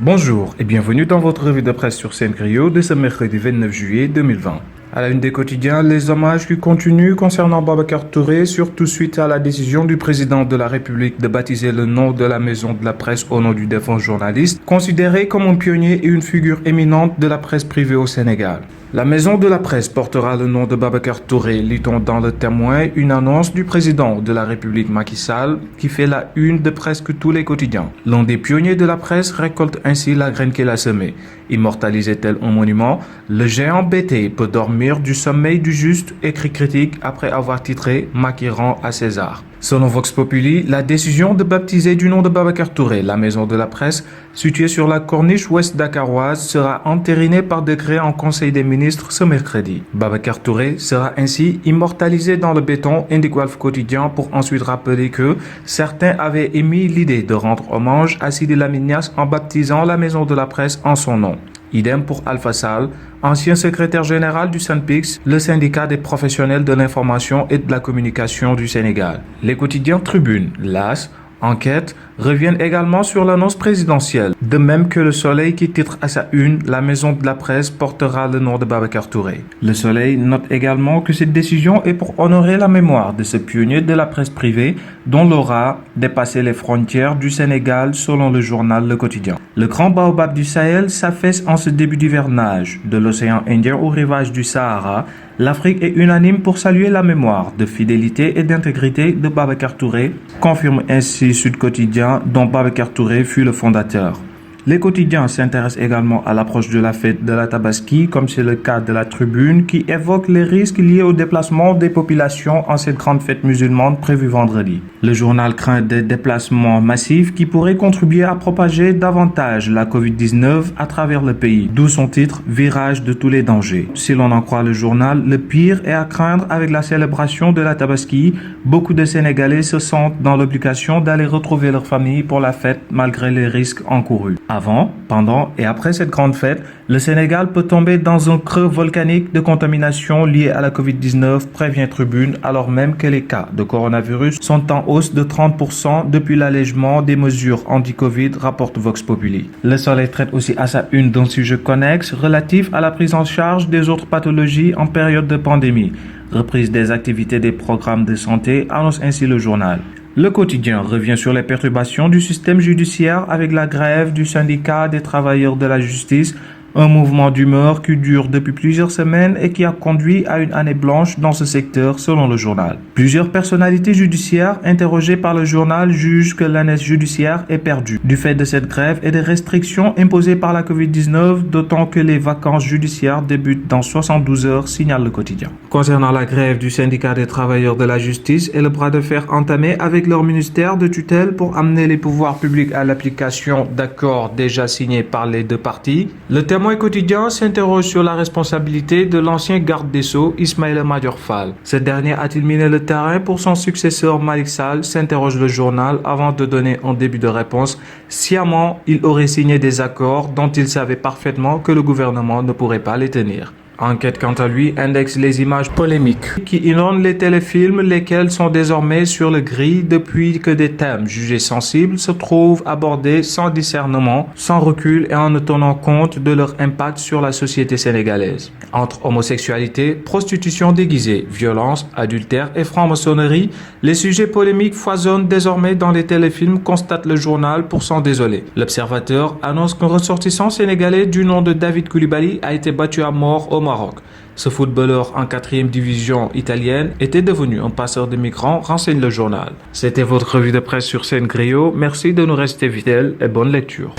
Bonjour et bienvenue dans votre revue de presse sur Sen Griot de ce mercredi 29 juillet 2020. À la une des quotidiens, les hommages qui continuent concernant Babacar Touré, surtout suite à la décision du président de la République de baptiser le nom de la maison de la presse au nom du défunt journaliste, considéré comme un pionnier et une figure éminente de la presse privée au Sénégal. La maison de la presse portera le nom de Babacar Touré, lit-on dans Le Témoin, une annonce du président de la République Macky Sall qui fait la une de presque tous les quotidiens. L'un des pionniers de la presse récolte ainsi la graine qu'il a semée. Immortalisé tel un monument, le géant BT peut dormir du sommeil du juste, écrit critique après avoir titré Macky rend à César. Selon Vox Populi, la décision de baptiser du nom de Babacar Touré la maison de la presse, située sur la corniche ouest dakaroise, sera entérinée par décret en Conseil des ministres ce mercredi. Babacar Touré sera ainsi immortalisé dans le béton, indique Walf Quotidien, pour ensuite rappeler que certains avaient émis l'idée de rendre hommage à Sidi Lamine Niasse en baptisant la maison de la presse en son nom. Idem pour Alpha Sall, ancien secrétaire général du SYNPICS, le syndicat des professionnels de l'information et de la communication du Sénégal. Les quotidiens Tribune, L'As, Enquête reviennent également sur l'annonce présidentielle, de même que Le Soleil qui titre à sa une « La maison de la presse portera le nom de Babacar Touré ». Le Soleil note également que cette décision est pour honorer la mémoire de ce pionnier de la presse privée dont l'aura dépassé les frontières du Sénégal selon le journal Le Quotidien. Le grand baobab du Sahel s'affaisse en ce début d'hivernage. De l'océan Indien au rivage du Sahara, l'Afrique est unanime pour saluer la mémoire de fidélité et d'intégrité de Babacar Touré, confirme ainsi Sud Quotidien dont Babacar Touré fut le fondateur. Les quotidiens s'intéressent également à l'approche de la fête de la Tabaski, comme c'est le cas de la Tribune, qui évoque les risques liés au déplacement des populations en cette grande fête musulmane prévue vendredi. Le journal craint des déplacements massifs qui pourraient contribuer à propager davantage la Covid-19 à travers le pays, d'où son titre « Virage de tous les dangers ». Si l'on en croit le journal, le pire est à craindre avec la célébration de la Tabaski. Beaucoup de Sénégalais se sentent dans l'obligation d'aller retrouver leur famille pour la fête malgré les risques encourus. Avant, pendant et après cette grande fête, le Sénégal peut tomber dans un creux volcanique de contamination lié à la Covid-19, prévient Tribune, alors même que les cas de coronavirus sont en hausse de 30% depuis l'allègement des mesures anti-Covid, rapporte Vox Populi. Le Soleil traite aussi à sa une d'un sujet connexe relatif à la prise en charge des autres pathologies en période de pandémie. Reprise des activités des programmes de santé, annonce ainsi le journal. Le quotidien revient sur les perturbations du système judiciaire avec la grève du syndicat des travailleurs de la justice, un mouvement d'humeur qui dure depuis plusieurs semaines et qui a conduit à une année blanche dans ce secteur selon le journal. Plusieurs personnalités judiciaires interrogées par le journal jugent que l'année judiciaire est perdue du fait de cette grève et des restrictions imposées par la Covid-19, d'autant que les vacances judiciaires débutent dans 72 heures, signale le quotidien. Concernant la grève du syndicat des travailleurs de la justice et le bras de fer entamé avec leur ministère de tutelle pour amener les pouvoirs publics à l'application d'accords déjà signés par les deux parties, le Témoin quotidien s'interroge sur la responsabilité de l'ancien garde des Sceaux Ismaïla Madior Fall. Ce dernier a-t-il miné le terrain pour son successeur Malick Sall, s'interroge le journal avant de donner un début de réponse. Sciemment, il aurait signé des accords dont il savait parfaitement que le gouvernement ne pourrait pas les tenir. Enquête, quant à lui, indexe les images polémiques qui inondent les téléfilms, lesquels sont désormais sur le gris depuis que des thèmes jugés sensibles se trouvent abordés sans discernement, sans recul et en ne tenant compte de leur impact sur la société sénégalaise. Entre homosexualité, prostitution déguisée, violence, adultère et franc-maçonnerie, les sujets polémiques foisonnent désormais dans les téléfilms, constate le journal pour s'en désoler. L'Observateur annonce qu'un ressortissant sénégalais du nom de David Coulibaly a été battu à mort au Maroc. Ce footballeur en 4e division italienne était devenu un passeur de migrants, renseigne le journal. C'était votre revue de presse sur Sen Griot. Merci de nous rester fidèles et bonne lecture.